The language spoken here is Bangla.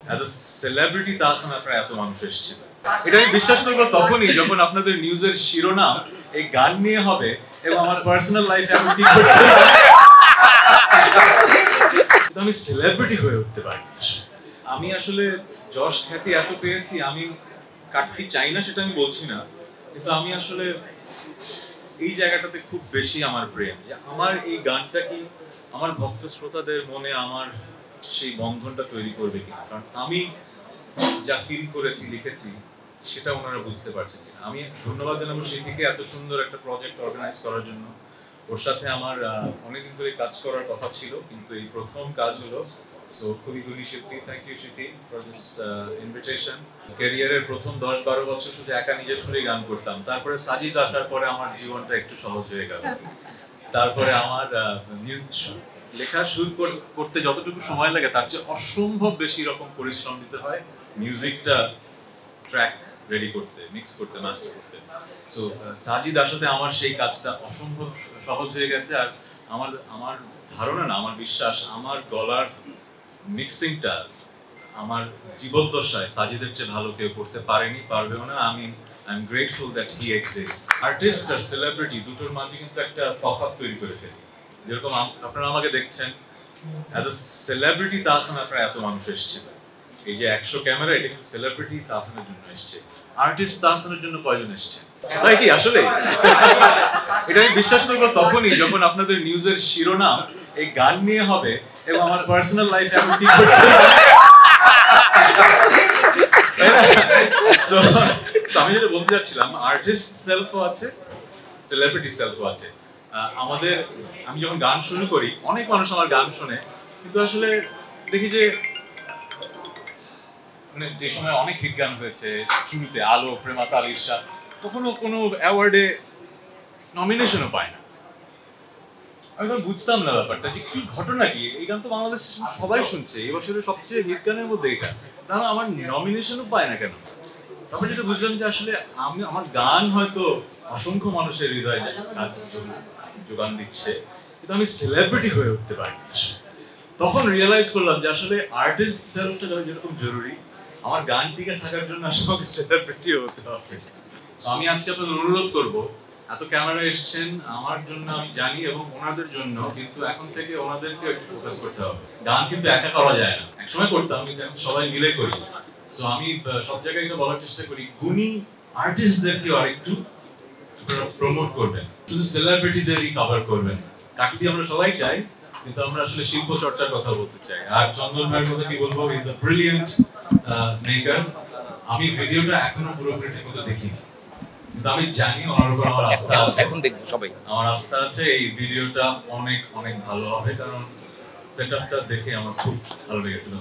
অ্যাজ আ সেলিব্রিটি তাহসান আপনারা এত মানুষ এসেছিল, এটা আমি বিশ্বাস করবো তখনই যখন আপনাদের নিউজের শিরোনাম এই গান নিয়ে হবে এবং আমার পার্সোনাল লাইফে আমি কি করছি আমি সেলিব্রিটি হয়ে উঠতে পারি। আমি আসলে যশ খ্যাতি এত পেয়েছি, আমি কাটতে চাই না সেটা আমি বলছি না, কিন্তু আমি আসলে এই জায়গাটাতে খুব বেশি আমার প্রেম যে আমার এই গানটা কি আমার ভক্ত শ্রোতাদের মনে আমার সেই বন্ধনটা তৈরি করবে কিনা, কারণ আমি যা ফিল করেছি লিখেছি সেটা ওনারা বুঝতে পারছেন কিনা। আমি ধন্যবাদ জানাবো সেদিকে এত সুন্দর একটা প্রজেক্ট অর্গানাইজ করার জন্য। ওর সাথে আমার অনেকদিন ধরে কাজ করার কথা ছিল, কিন্তু এই প্রথম কাজ হলো। সো খুবই খুবই শিল্পী, thank you Shiti for this invitation. ক্যারিয়ারের প্রথম 10-12 বছর শুধু একা নিজের সুরে গান করতাম, তারপরে সাজিদ আসার পরে আমার জীবনটা একটু সহজ হয়ে গেল। তারপরে আমার লেখা শুরু করতে যতটুকু সময় লাগে তার চেয়ে অসম্ভব বেশি রকম পরিশ্রম দিতে হয় মিউজিকটা ট্র্যাক রেডি করতে, মিক্স করতে, মাস্টার করতে। সো সাজিদ আসাতে আমার সেই কাজটা অসম্ভব সহজ হয়ে গেছে। আর আমার ধারণা না, আমার বিশ্বাস, আমার গলার মিক্সিংটা আমার জীবদ্দশায় সাজিদের চেয়ে ভালো কেউ করতে পারেনি, পারবেও না। I am grateful that he exists. Artist আর সেলিব্রিটি দুটোর মাঝে কিন্তু একটা তফাৎ তৈরি করে ফেলি। যেরকম আপনারা আমাকে দেখছেন অ্যাজ আ সেলিব্রিটি তাহসান আপনারা এত মানুষ এসেছিল, এই যে 100 ক্যামেরা, এটা কিন্তু সেলিব্রিটি তাহসানের জন্য এসছে। আর্টিস্ট তাহসানের জন্য কয়জন এসছে? তাই কি আসলে? এটা আমি বিশ্বাস করবো তখনই যখন আপনাদের নিউজের শিরোনাম এই গান নিয়ে হবে এবং আমার পার্সোনাল লাইফে আমি কি করছি। আমি যেটা বলতে যাচ্ছিলাম, আর্টিস্ট সেলফও আছে, সেলিব্রিটি সেলফও আছে। আমি যখন গান শুরু করি অনেক মানুষ আমার গান শোনে, কিন্তু আসলে দেখি যে মানে যে সময় অনেক হিট গান হয়েছে শুরুতে, আলো, প্রেমাতাল, ঈর্ষা, কখনো কোনো অ্যাওয়ার্ডে নমিনেশনও পায় না। আমি তখন বুঝতাম না ব্যাপারটা যে কি ঘটনা, কি এই গান তো বাংলাদেশ সবাই শুনছে, এই বছরের সবচেয়ে হিট গানের মধ্যে এটা, তাহলে আমার নমিনেশনও পায় না কেন? তারপরে যেটা বুঝলাম যে আসলে আমার গান হয়তো অসংখ্য মানুষের হৃদয়ে যোগান দিচ্ছে, কিন্তু আমি সেলিব্রিটি হয়ে উঠতে পারি। তখন রিয়েলাইজ করলাম যে আসলে আর্টিস্ট সেলফটা যেরকম জরুরি, আমার গান টিকে থাকার জন্য আসলে সেলিব্রিটিও হতে হবে। আমি আজকে আপনাদের অনুরোধ করবো, এত ক্যামেরা এসেছেন আমার জন্য আমি জানি এবং ওনাদের জন্য, কিন্তু এখন থেকে ওনাদেরকে একটু ফোকাস করতে হবে। গান কিন্তু একা করা যায় না, একসময় করতাম কিন্তু এখন সবাই মিলে করি। সো আমি সব জায়গায় এটা বলার চেষ্টা করি, গুণী আর্টিস্টদেরকে আরেকটু প্রমোট করবেন, শুধু সেলিব্রিটিদেরই কভার করবেন। কাটিতে আমরা সবাই চাই, কিন্তু আমরা আসলে শিল্প চর্চার কথা বলতে চাই। আর চন্দন ভাইয়ের কথা কি বলবো, ইজ আ ব্রিলিয়েন্ট মেকার। আমি ভিডিওটা এখনো পুরোপুরি ঠিক মতো দেখিনি, কিন্তু আমি জানি ওনার উপর আমার আস্থা আছে। এখন দেখব সবাই, আমার আস্থা আছে এই ভিডিওটা অনেক অনেক ভালো হবে, কারণ সেটআপটা দেখে আমার খুব ভালো লেগেছিল।